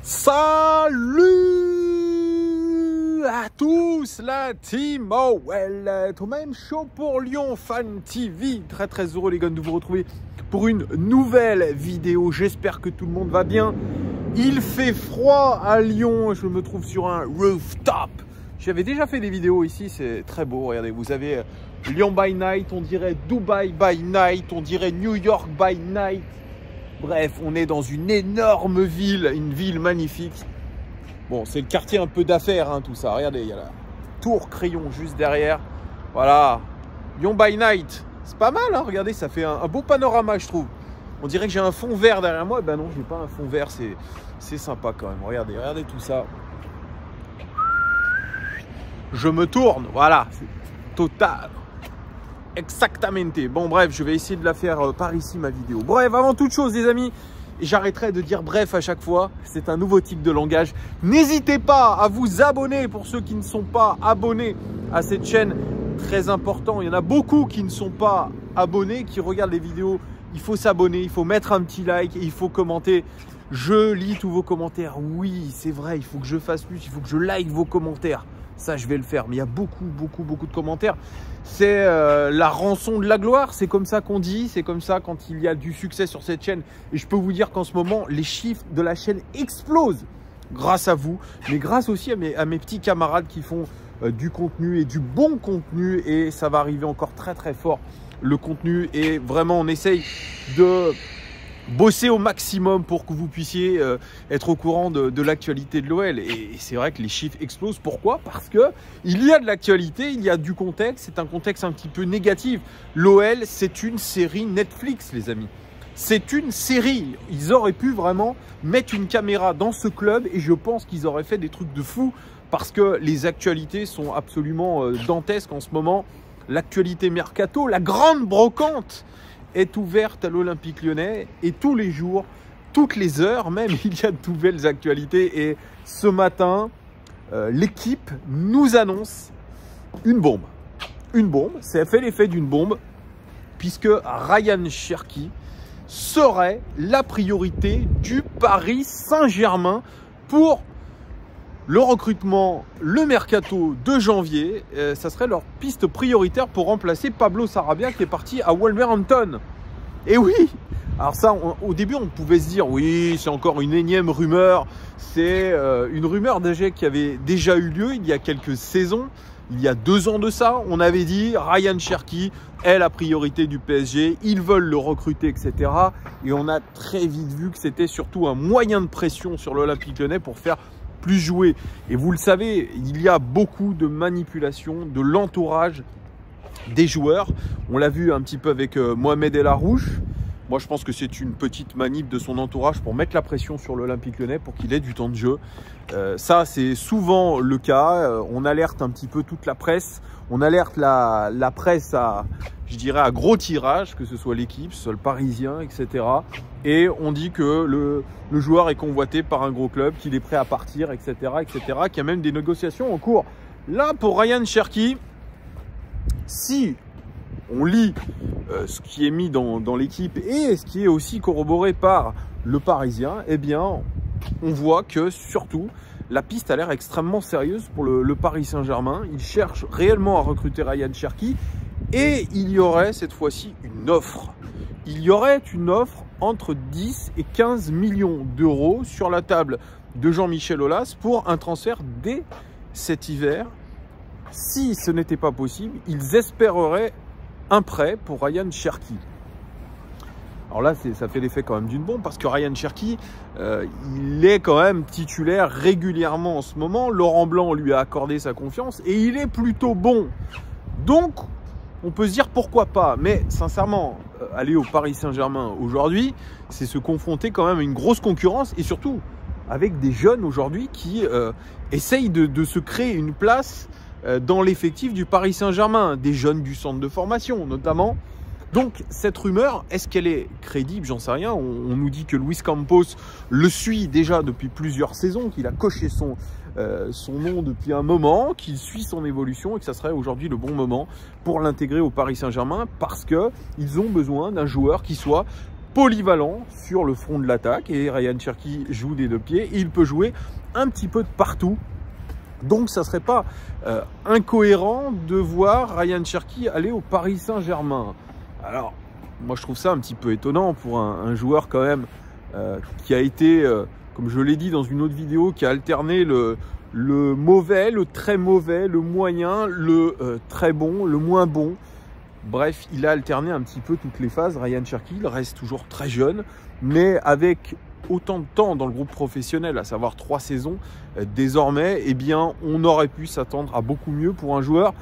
Salut à tous la team OL, au même show pour Lyon Fan TV. Très heureux les gars de vous retrouver pour une nouvelle vidéo. J'espère que tout le monde va bien. Il fait froid à Lyon, je me trouve sur un rooftop. J'avais déjà fait des vidéos ici, c'est très beau. Regardez, vous avez Lyon by night, on dirait Dubaï by night, on dirait New York by night. Bref, on est dans une énorme ville, une ville magnifique. Bon, c'est le quartier un peu d'affaires, hein, tout ça. Regardez, il y a la tour Crayon juste derrière. Voilà, Lyon by night. C'est pas mal, hein, regardez, ça fait un beau panorama, je trouve. On dirait que j'ai un fond vert derrière moi. Ben non, j'ai pas un fond vert, c'est sympa quand même. Regardez tout ça. Je me tourne, voilà, c'est total. Exactamente. Bon, bref, je vais essayer de la faire par ici, ma vidéo. Bref, avant toute chose, les amis, j'arrêterai de dire bref à chaque fois. C'est un nouveau type de langage. N'hésitez pas à vous abonner pour ceux qui ne sont pas abonnés à cette chaîne. Très important, il y en a beaucoup qui ne sont pas abonnés, qui regardent les vidéos. Il faut s'abonner, il faut mettre un petit like et il faut commenter. Je lis tous vos commentaires. Oui, c'est vrai, il faut que je fasse plus, il faut que je like vos commentaires. Ça, je vais le faire. Mais il y a beaucoup de commentaires. C'est la rançon de la gloire. C'est comme ça qu'on dit. C'est comme ça quand il y a du succès sur cette chaîne. Et je peux vous dire qu'en ce moment, les chiffres de la chaîne explosent. Grâce à vous. Mais grâce aussi à mes petits camarades qui font du contenu et du bon contenu. Et ça va arriver encore très fort. Le contenu. Et vraiment, on essaye de bosser au maximum pour que vous puissiez être au courant de l'actualité de l'OL. Et c'est vrai que les chiffres explosent. Pourquoi? Parce que il y a de l'actualité, il y a du contexte. C'est un contexte un petit peu négatif. L'OL, c'est une série Netflix, les amis. C'est une série. Ils auraient pu vraiment mettre une caméra dans ce club et je pense qu'ils auraient fait des trucs de fou parce que les actualités sont absolument dantesques en ce moment. L'actualité mercato, la grande brocante est ouverte à l'Olympique Lyonnais et tous les jours, toutes les heures même, il y a de nouvelles actualités. Et ce matin, l'équipe nous annonce une bombe. Une bombe, ça fait l'effet d'une bombe puisque Ryan Cherki serait la priorité du Paris Saint-Germain pour le recrutement, le mercato de janvier. Ça serait leur piste prioritaire pour remplacer Pablo Sarabia qui est parti à Wolverhampton. Et oui, alors ça, au début, on pouvait se dire, oui, c'est encore une énième rumeur. C'est une rumeur déjà qui avait déjà eu lieu il y a quelques saisons. Il y a 2 ans de ça, on avait dit Ryan Cherki est la priorité du PSG. Ils veulent le recruter, etc. Et on a très vite vu que c'était surtout un moyen de pression sur l'Olympique Lyonnais pour faire plus jouer. Et vous le savez, il y a beaucoup de manipulation de l'entourage des joueurs. On l'a vu un petit peu avec Mohamed El Arouche. Moi, je pense que c'est une petite manip de son entourage pour mettre la pression sur l'Olympique Lyonnais pour qu'il ait du temps de jeu. Ça, c'est souvent le cas. On alerte un petit peu toute la presse. On alerte la presse à, je dirais, à gros tirage, que ce soit l'équipe, que ce soit le Parisien, etc. Et on dit que le joueur est convoité par un gros club, qu'il est prêt à partir, etc., qu'il y a même des négociations en cours. Là, pour Ryan Cherki, si on lit ce qui est mis dans l'équipe et ce qui est aussi corroboré par le Parisien, eh bien, on voit que surtout, la piste a l'air extrêmement sérieuse pour le Paris Saint-Germain. Ils cherchent réellement à recruter Ryan Cherki et il y aurait cette fois-ci une offre. Il y aurait une offre entre 10 et 15 millions d'euros sur la table de Jean-Michel Aulas pour un transfert dès cet hiver. Si ce n'était pas possible, ils espéreraient un prêt pour Ryan Cherki. Alors là, ça fait l'effet quand même d'une bombe parce que Ryan Cherki, il est quand même titulaire régulièrement en ce moment. Laurent Blanc lui a accordé sa confiance et il est plutôt bon. Donc, on peut se dire pourquoi pas. Mais sincèrement, aller au Paris Saint-Germain aujourd'hui, c'est se confronter quand même à une grosse concurrence et surtout avec des jeunes aujourd'hui qui essayent de se créer une place dans l'effectif du Paris Saint-Germain, des jeunes du centre de formation notamment. Donc cette rumeur, est-ce qu'elle est crédible? J'en sais rien. On nous dit que Luis Campos le suit déjà depuis plusieurs saisons, qu'il a coché son nom depuis un moment, qu'il suit son évolution et que ça serait aujourd'hui le bon moment pour l'intégrer au Paris Saint-Germain parce qu'ils ont besoin d'un joueur qui soit polyvalent sur le front de l'attaque. Et Ryan Cherki joue des deux pieds. Et il peut jouer un petit peu de partout. Donc, ça ne serait pas incohérent de voir Ryan Cherki aller au Paris Saint-Germain. Alors, moi, je trouve ça un petit peu étonnant pour un joueur quand même qui a été, comme je l'ai dit dans une autre vidéo, qui a alterné le mauvais, le très mauvais, le moyen, le très bon, le moins bon. Bref, il a alterné un petit peu toutes les phases. Ryan Cherki, il reste toujours très jeune, mais avec autant de temps dans le groupe professionnel, à savoir 3 saisons, désormais, eh bien, on aurait pu s'attendre à beaucoup mieux pour un joueur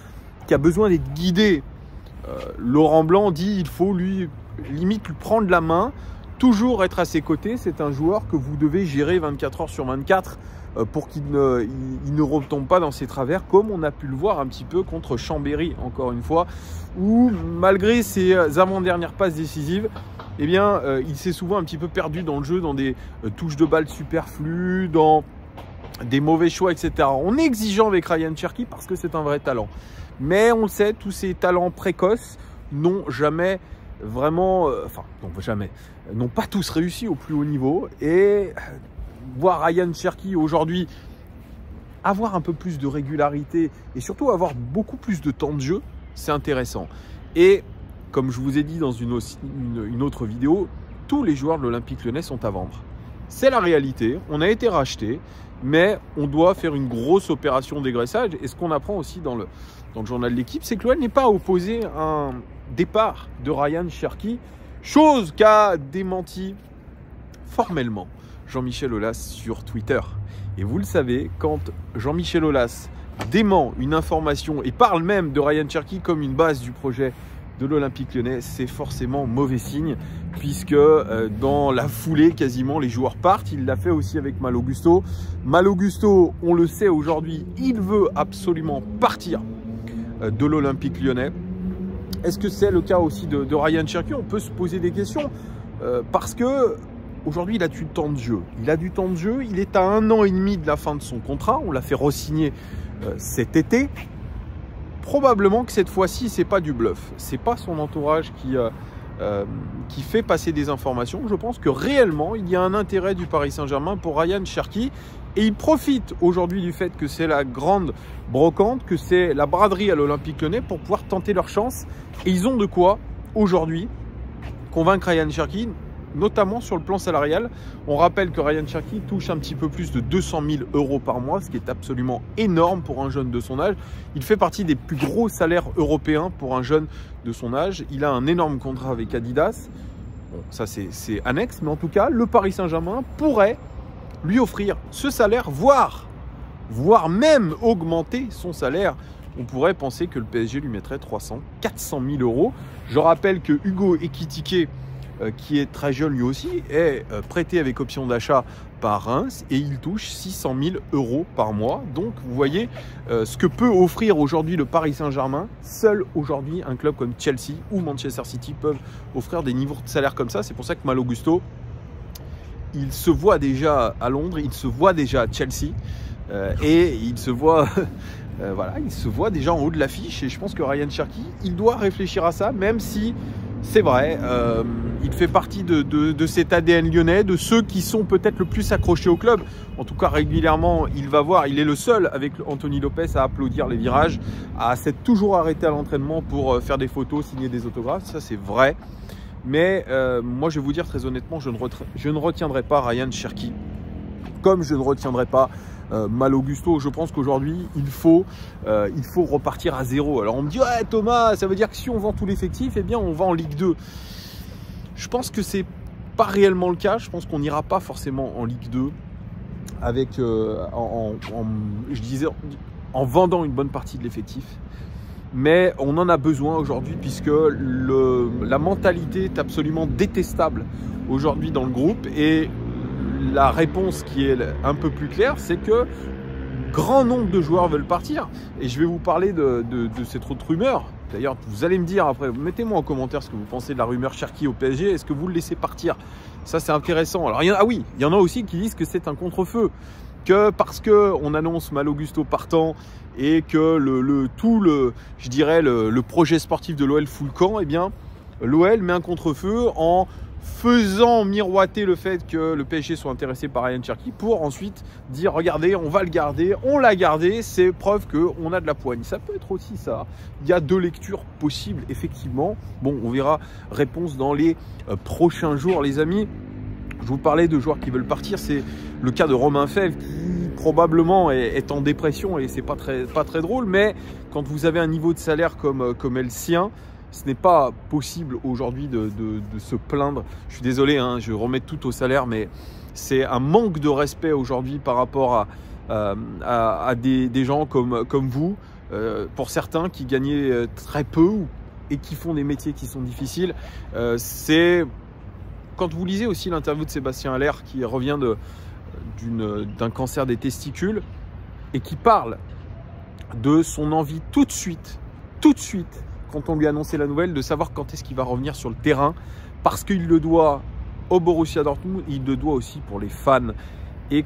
qui a besoin d'être guidé. Laurent Blanc dit il faut lui prendre la main, toujours être à ses côtés. C'est un joueur que vous devez gérer 24 heures sur 24 pour qu'il ne retombe pas dans ses travers, comme on a pu le voir un petit peu contre Chambéry, encore une fois, où malgré ses avant-dernières passes décisives, eh bien, il s'est souvent un petit peu perdu dans le jeu, dans des touches de balle superflues, dans des mauvais choix, etc. On est exigeant avec Ryan Cherki parce que c'est un vrai talent. Mais on le sait, tous ces talents précoces n'ont jamais vraiment, n'ont pas tous réussi au plus haut niveau. Et voir Ryan Cherki aujourd'hui avoir un peu plus de régularité et surtout avoir beaucoup plus de temps de jeu, c'est intéressant. Et comme je vous ai dit dans une autre vidéo, tous les joueurs de l'Olympique Lyonnais sont à vendre. C'est la réalité, on a été racheté, mais on doit faire une grosse opération dégraissage. Et ce qu'on apprend aussi dans le journal de l'équipe, c'est que l'OL n'est pas opposé à un départ de Ryan Cherki, chose qu'a démenti formellement Jean-Michel Aulas sur Twitter. Et vous le savez, quand Jean-Michel Aulas dément une information et parle même de Ryan Cherki comme une base du projet de l'Olympique Lyonnais, c'est forcément mauvais signe, puisque dans la foulée, quasiment, les joueurs partent. Il l'a fait aussi avec Malo Gusto. Malo Gusto, on le sait aujourd'hui, il veut absolument partir de l'Olympique Lyonnais. Est-ce que c'est le cas aussi de Ryan Cherki? On peut se poser des questions, parce que aujourd'hui, il a du temps de jeu. Il a du temps de jeu, il est à 1 an et demi de la fin de son contrat. On l'a fait re-signer cet été. Probablement que cette fois-ci, c'est pas du bluff. C'est pas son entourage qui fait passer des informations. Je pense que réellement, il y a un intérêt du Paris Saint-Germain pour Ryan Cherki. Et il profite aujourd'hui du fait que c'est la grande brocante, que c'est la braderie à l'Olympique Lyonnais pour pouvoir tenter leur chance. Et ils ont de quoi, aujourd'hui, convaincre Ryan Cherki, notamment sur le plan salarial. On rappelle que Ryan Cherki touche un petit peu plus de 200 000 € par mois, ce qui est absolument énorme pour un jeune de son âge. Il fait partie des plus gros salaires européens pour un jeune de son âge. Il a un énorme contrat avec Adidas. Bon, ça c'est annexe, mais en tout cas, le Paris Saint-Germain pourrait lui offrir ce salaire, voire même augmenter son salaire. On pourrait penser que le PSG lui mettrait 300 000, 400 000 €. Je rappelle que Hugo Ekitike, qui est très jeune lui aussi, est prêté avec option d'achat par Reims et il touche 600 000 € par mois. Donc vous voyez ce que peut offrir aujourd'hui le Paris Saint-Germain. Seul aujourd'hui un club comme Chelsea ou Manchester City peuvent offrir des niveaux de salaire comme ça. C'est pour ça que Malo Gusto, il se voit déjà à Londres, il se voit déjà à Chelsea et il se voit voilà, il se voit déjà en haut de l'affiche. Et je pense que Ryan Cherki, il doit réfléchir à ça, même si c'est vrai, il fait partie de cet ADN lyonnais, de ceux qui sont peut-être le plus accrochés au club. En tout cas, régulièrement, il va voir, il est le seul avec Anthony Lopez à applaudir les virages, à s'être toujours arrêté à l'entraînement pour faire des photos, signer des autographes. Ça, c'est vrai. Mais moi, je vais vous dire très honnêtement, je ne retiendrai pas Ryan Cherki, comme je ne retiendrai pas Malo Gusto. Je pense qu'aujourd'hui, il faut repartir à zéro. Alors, on me dit, ouais, Thomas, ça veut dire que si on vend tout l'effectif, eh bien, on va en Ligue 2. Je pense que c'est pas réellement le cas. Je pense qu'on n'ira pas forcément en Ligue 2 avec, je disais, en vendant une bonne partie de l'effectif. Mais on en a besoin aujourd'hui puisque la mentalité est absolument détestable aujourd'hui dans le groupe. Et la réponse qui est un peu plus claire, c'est que grand nombre de joueurs veulent partir. Et je vais vous parler de cette autre rumeur. D'ailleurs, vous allez me dire après, mettez-moi en commentaire ce que vous pensez de la rumeur Cherki au PSG. Est-ce que vous le laissez partir? Ça, c'est intéressant. Alors, il y en a aussi qui disent que c'est un contre-feu. Que parce qu'on annonce Malo Gusto partant et que le projet sportif de l'OL fout le camp, eh bien, l'OL met un contre-feu en faisant miroiter le fait que le PSG soit intéressé par Ryan Cherki pour ensuite dire regardez, on va le garder, on l'a gardé, c'est preuve qu'on a de la poigne. Ça peut être aussi ça. Il y a deux lectures possibles, effectivement. Bon, on verra réponse dans les prochains jours, les amis. Je vous parlais de joueurs qui veulent partir, c'est le cas de Romain Fèvre qui probablement est en dépression et c'est pas très drôle, mais quand vous avez un niveau de salaire comme est le sien, ce n'est pas possible aujourd'hui de se plaindre. Je suis désolé, hein, je remets tout au salaire, mais c'est un manque de respect aujourd'hui par rapport à des gens comme vous, pour certains qui gagnaient très peu et qui font des métiers qui sont difficiles. C'est quand vous lisez aussi l'interview de Sébastien Haller qui revient d'un cancer des testicules et qui parle de son envie tout de suite, quand on lui a annoncé la nouvelle, de savoir quand est-ce qu'il va revenir sur le terrain, parce qu'il le doit au Borussia Dortmund, il le doit aussi pour les fans. Et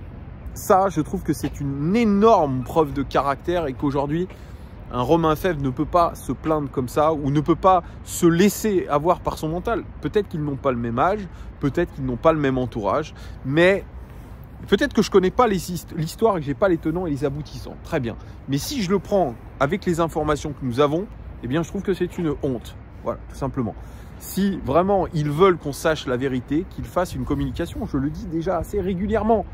ça, je trouve que c'est une énorme preuve de caractère et qu'aujourd'hui, un Romain Fèvre ne peut pas se plaindre comme ça ou ne peut pas se laisser avoir par son mental. Peut-être qu'ils n'ont pas le même âge, peut-être qu'ils n'ont pas le même entourage, mais peut-être que je ne connais pas l'histoire et que je n'ai pas les tenants et les aboutissants. Très bien. Mais si je le prends avec les informations que nous avons, eh bien, je trouve que c'est une honte. Voilà, tout simplement. Si vraiment ils veulent qu'on sache la vérité, qu'ils fassent une communication, je le dis déjà assez régulièrement.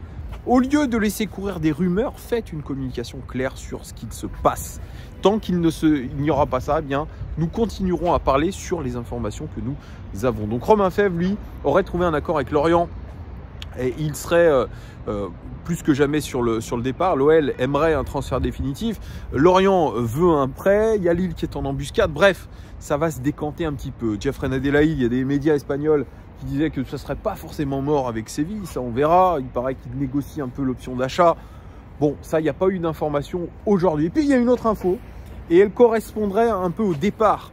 Au lieu de laisser courir des rumeurs, faites une communication claire sur ce qu'il se passe. Tant qu'il n'y aura pas ça, eh bien, nous continuerons à parler sur les informations que nous avons. Donc Romain Fèvre, lui, aurait trouvé un accord avec Lorient et il serait plus que jamais sur le départ. L'OL aimerait un transfert définitif. Lorient veut un prêt. Il y a Lille qui est en embuscade. Bref, ça va se décanter un petit peu. Jeffrey Adelaide, il y a des médias espagnols qui disaient que ça ne serait pas forcément mort avec Séville. Ça, on verra. Il paraît qu'il négocie un peu l'option d'achat. Bon, ça, il n'y a pas eu d'information aujourd'hui. Et puis, il y a une autre info. Et elle correspondrait un peu au départ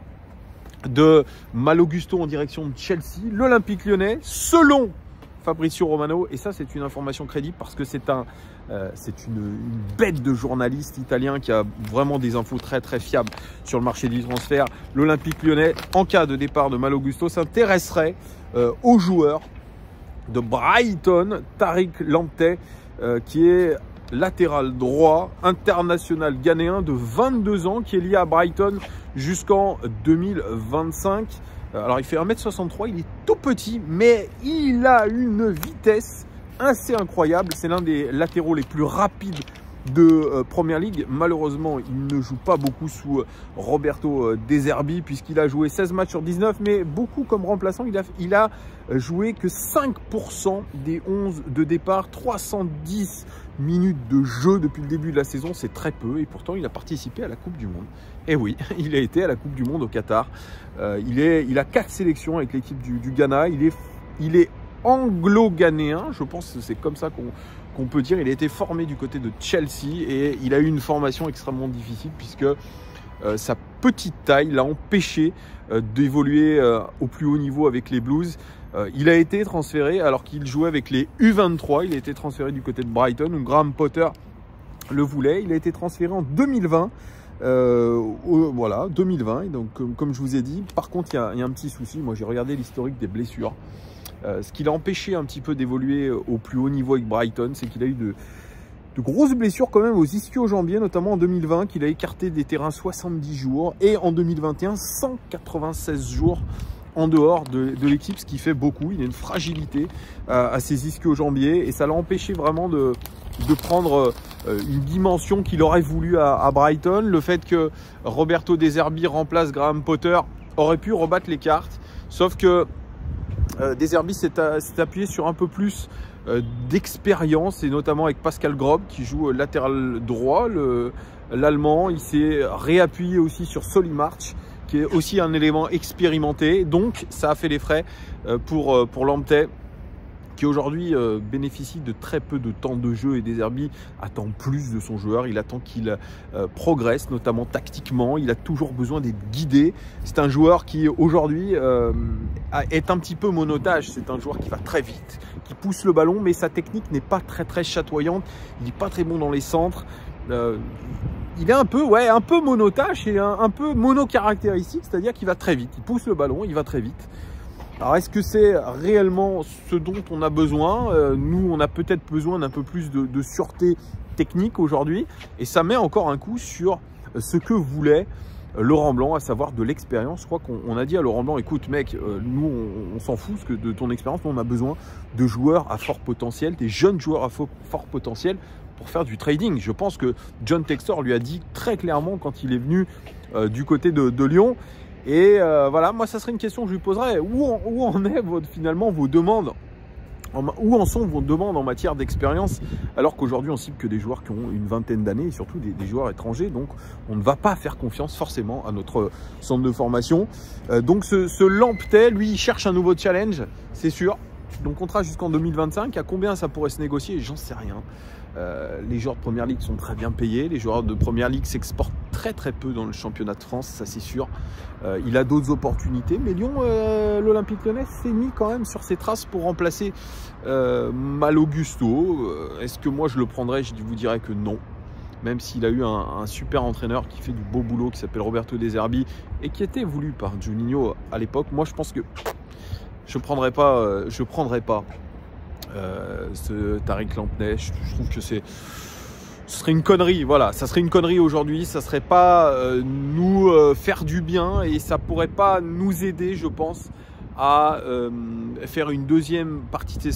de Malo Gusto en direction de Chelsea. L'Olympique Lyonnais, selon Fabrizio Romano, et ça c'est une information crédible parce que c'est une bête de journaliste italien qui a vraiment des infos très fiables sur le marché du transfert. L'Olympique Lyonnais, en cas de départ de Malo Gusto, s'intéresserait au joueur de Brighton, Tariq Lamptey, qui est latéral droit, international ghanéen de 22 ans, qui est lié à Brighton jusqu'en 2025. Alors il fait 1m63, il est tout petit, mais il a une vitesse assez incroyable. C'est l'un des latéraux les plus rapides de Premier League. Malheureusement, il ne joue pas beaucoup sous Roberto De Zerbi, puisqu'il a joué 16 matchs sur 19, mais beaucoup comme remplaçant. Il a joué que 5% des 11 de départ, 310 minutes de jeu depuis le début de la saison, c'est très peu, et pourtant il a participé à la Coupe du Monde. Et oui, il a été à la Coupe du Monde au Qatar. Il a 4 sélections avec l'équipe du Ghana. Il est anglo-ghanéen, je pense que c'est comme ça qu'on peut dire. Il a été formé du côté de Chelsea et il a eu une formation extrêmement difficile puisque sa petite taille l'a empêché d'évoluer au plus haut niveau avec les Blues. Il a été transféré alors qu'il jouait avec les U23. Il a été transféré du côté de Brighton où Graham Potter le voulait. Il a été transféré en 2020. Voilà, 2020. Et donc, comme je vous ai dit, par contre, il y a un petit souci. Moi, j'ai regardé l'historique des blessures. Ce qui l'a empêché un petit peu d'évoluer au plus haut niveau avec Brighton, c'est qu'il a eu de grosses blessures quand même aux ischio-jambiers, notamment en 2020, qu'il a écarté des terrains 70 jours et en 2021, 196 jours en dehors de l'équipe, ce qui fait beaucoup. Il a une fragilité à ses ischio-jambiers et ça l'a empêché vraiment de prendre une dimension qu'il aurait voulu à Brighton. Le fait que Roberto De Zerbi remplace Graham Potter aurait pu rebattre les cartes, sauf que De Zerbi s'est appuyé sur un peu plus d'expérience et notamment avec Pascal Grob qui joue latéral droit, l'allemand. Il s'est réappuyé aussi sur Solly March qui est aussi un élément expérimenté, donc ça a fait les frais pour Lamptey qui aujourd'hui bénéficie de très peu de temps de jeu et De Zerbi attend plus de son joueur. Il attend qu'il progresse, notamment tactiquement. Il a toujours besoin d'être guidé. C'est un joueur qui aujourd'hui est un petit peu monotage. C'est un joueur qui va très vite, qui pousse le ballon, mais sa technique n'est pas très chatoyante. Il n'est pas très bon dans les centres. Il est un peu monotache et un peu monocaractéristique, c'est-à-dire qu'il va très vite. Il pousse le ballon, il va très vite. Alors, est-ce que c'est réellement ce dont on a besoin? Nous, on a peut-être besoin d'un peu plus de sûreté technique aujourd'hui. Et ça met encore un coup sur ce que voulait Laurent Blanc, à savoir de l'expérience. Je crois qu'on a dit à Laurent Blanc, écoute mec, nous, on s'en fout de ton expérience. Nous, on a besoin de joueurs à fort potentiel, des jeunes joueurs à fort potentiel pour faire du trading. Je pense que John Textor lui a dit très clairement quand il est venu du côté de Lyon. Et voilà, moi, ça serait une question que je lui poserais. Où en est finalement vos demandes? Où en sont vos demandes en matière d'expérience? Alors qu'aujourd'hui, on cible que des joueurs qui ont une vingtaine d'années et surtout des joueurs étrangers. Donc, on ne va pas faire confiance forcément à notre centre de formation. Donc, ce Lamptey, lui, il cherche un nouveau challenge, c'est sûr. Donc, contrat jusqu'en 2025. À combien ça pourrait se négocier? J'en sais rien. Les joueurs de Première Ligue sont très bien payés. Les joueurs de Première Ligue s'exportent très peu dans le championnat de France, ça c'est sûr. Il a d'autres opportunités, mais Lyon, l'Olympique Lyonnais s'est mis quand même sur ses traces pour remplacer Malo Gusto. Est-ce que moi je le prendrais? Je vous dirais que non. Même s'il a eu un super entraîneur qui fait du beau boulot, qui s'appelle Roberto De Zerbi et qui était voulu par Juninho à l'époque. Moi je pense que je ne prendrais pas. Ce Tariq Lamptey, je trouve que ce serait une connerie, voilà, ça serait une connerie aujourd'hui, ça serait pas nous faire du bien et ça pourrait pas nous aider, je pense, à faire une deuxième partie de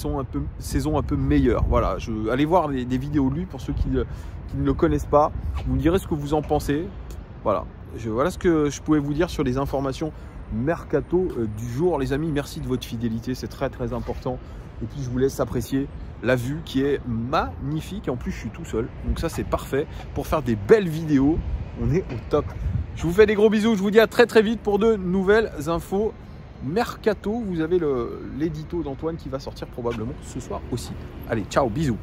saison un peu meilleure. Voilà, allez voir des vidéos de lui pour ceux qui ne le connaissent pas, vous me direz ce que vous en pensez. Voilà, voilà ce que je pouvais vous dire sur les informations mercato du jour, les amis. Merci de votre fidélité, c'est très important. Et puis je vous laisse apprécier la vue qui est magnifique. Et en plus je suis tout seul, donc ça c'est parfait pour faire des belles vidéos. On est au top. Je vous fais des gros bisous, je vous dis à très vite pour de nouvelles infos mercato. Vous avez l'édito d'Antoine qui va sortir probablement ce soir aussi. Allez, ciao, bisous.